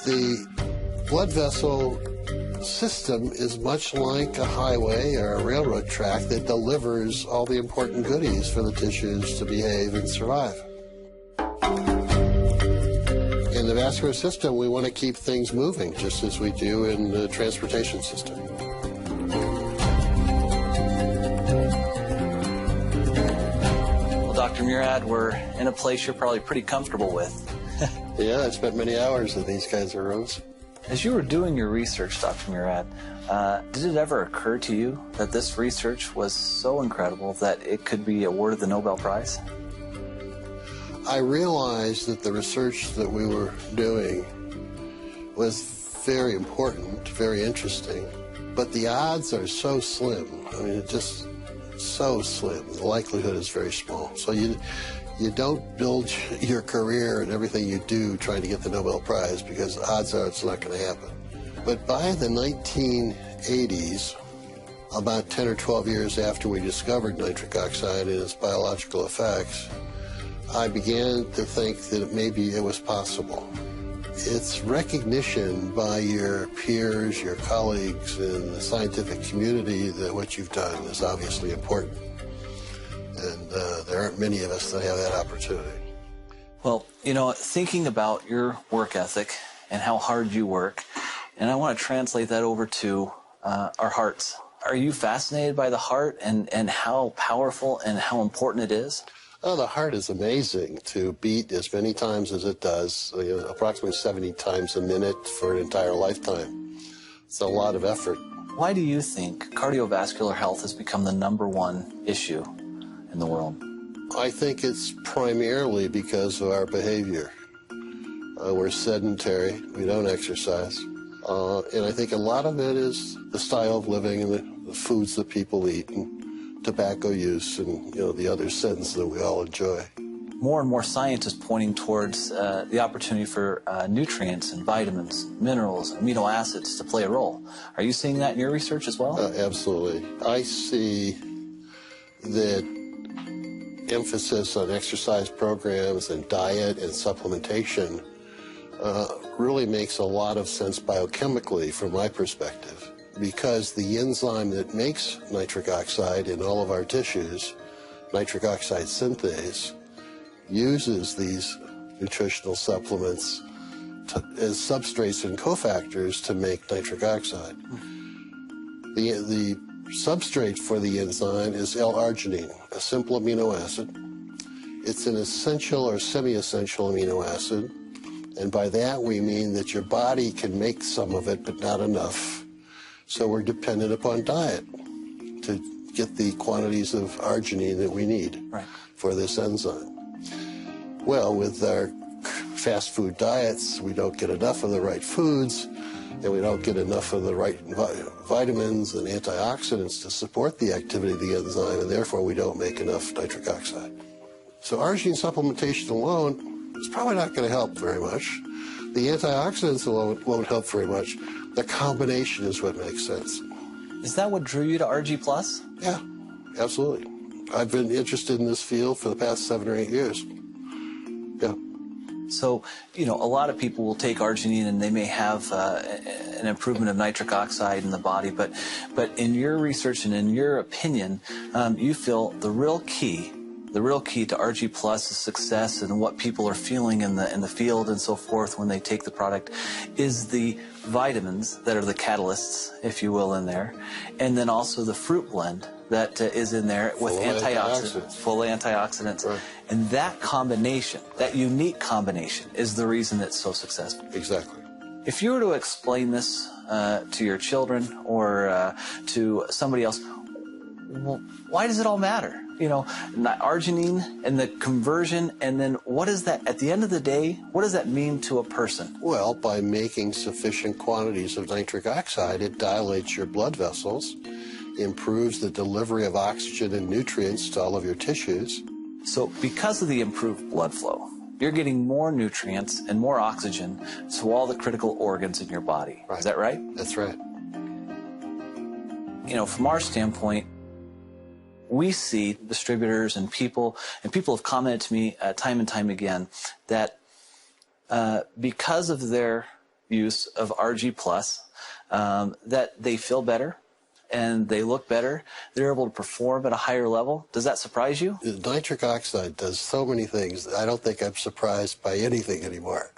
The blood vessel system is much like a highway or a railroad track that delivers all the important goodies for the tissues to behave and survive. In the vascular system, we want to keep things moving, just as we do in the transportation system. Well, Dr. Murad, we're in a place you're probably pretty comfortable with. Yeah, I spent many hours in these kinds of rooms. As you were doing your research, Dr. Murad, did it ever occur to you that this research was so incredible that it could be awarded the Nobel Prize? I realized that the research that we were doing was very important, very interesting, but the odds are so slim. I mean, it's just so slim. The likelihood is very small. So you don't build your career and everything you do trying to get the Nobel Prize, because odds are it's not going to happen. But by the 1980s, about 10 or 12 years after we discovered nitric oxide and its biological effects, I began to think that maybe it was possible. It's recognition by your peers, your colleagues in the scientific community that what you've done is obviously important. And there aren't many of us that have that opportunity. Well, you know, thinking about your work ethic and how hard you work, and I want to translate that over to our hearts. Are you fascinated by the heart and how powerful and how important it is? Oh, the heart is amazing to beat as many times as it does, approximately 70 times a minute for an entire lifetime. It's a lot of effort. Why do you think cardiovascular health has become the #1 issue in the world? I think it's primarily because of our behavior. We're sedentary, we don't exercise, and I think a lot of it is the style of living and the foods that people eat, and tobacco use, and the other sins that we all enjoy. More and more science is pointing towards the opportunity for nutrients and vitamins, minerals, amino acids to play a role. Are you seeing that in your research as well? Absolutely. I see that emphasis on exercise programs and diet and supplementation really makes a lot of sense biochemically from my perspective, because the enzyme that makes nitric oxide in all of our tissues, nitric oxide synthase, uses these nutritional supplements as substrates and cofactors to make nitric oxide. The substrate for the enzyme is L arginine, a simple amino acid. It's an essential or semi-essential amino acid, and by that we mean that your body can make some of it but not enough. So we're dependent upon diet to get the quantities of arginine that we need for this enzyme. Well, with our fast food diets, we don't get enough of the right foods, and we don't get enough of the right vitamins and antioxidants to support the activity of the enzyme, and therefore we don't make enough nitric oxide. So arginine supplementation alone is probably not going to help very much. The antioxidants alone won't help very much. The combination is what makes sense. Is that what drew you to RG+? Yeah, absolutely. I've been interested in this field for the past 7 or 8 years. Yeah. So, a lot of people will take arginine and they may have an improvement of nitric oxide in the body, but in your research and in your opinion, you feel the real key to RG+ is success and what people are feeling in the field and so forth when they take the product is the vitamins that are the catalysts, if you will, in there, and then also the fruit blend that is in there with full antioxidants. Right. And that combination, that unique combination, is the reason it's so successful. Exactly. If you were to explain this to your children or to somebody else, well, why does it all matter? Arginine and the conversion, and then what is that, at the end of the day, what does that mean to a person? Well, by making sufficient quantities of nitric oxide, it dilates your blood vessels, improves the delivery of oxygen and nutrients to all of your tissues. So because of the improved blood flow, you're getting more nutrients and more oxygen to all the critical organs in your body. Right. Is that right? That's right. from our standpoint, we see distributors and people have commented to me time and time again that because of their use of RG+, that they feel better and they look better. They're able to perform at a higher level. Does that surprise you? Nitric oxide does so many things. I don't think I'm surprised by anything anymore.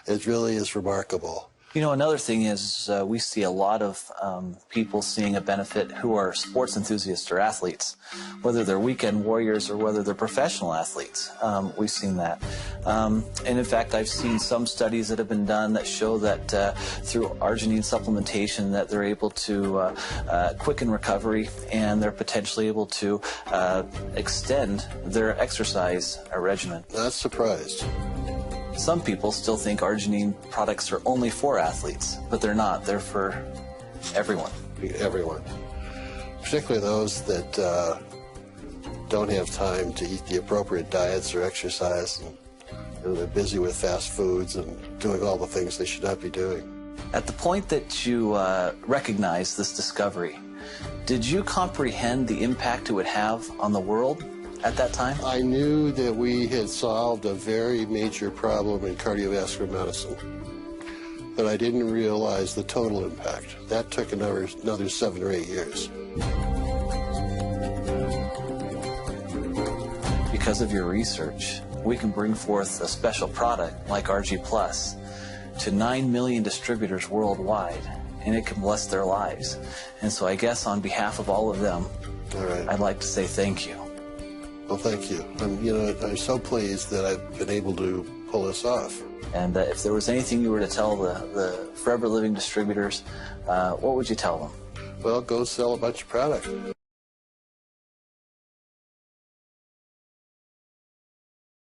It really is remarkable. Another thing is we see a lot of people seeing a benefit who are sports enthusiasts or athletes, whether they're weekend warriors or whether they're professional athletes. We've seen that. And in fact, I've seen some studies that have been done that show that through arginine supplementation that they're able to quicken recovery and they're potentially able to extend their exercise regimen. Not surprised. Some people still think arginine products are only for athletes, but they're not. They're for everyone. Everyone. Particularly those that don't have time to eat the appropriate diets or exercise. And, they're busy with fast foods and doing all the things they should not be doing. At the point that you recognized this discovery, did you comprehend the impact it would have on the world at that time? I knew that we had solved a very major problem in cardiovascular medicine, but I didn't realize the total impact. That took another 7 or 8 years. Because of your research, we can bring forth a special product like RG Plus to 9 million distributors worldwide, and it can bless their lives. And so I guess on behalf of all of them, I'd like to say thank you. Well, thank you. I'm so pleased that I've been able to pull this off. And if there was anything you were to tell the Forever Living distributors, what would you tell them? Well, go sell a bunch of product.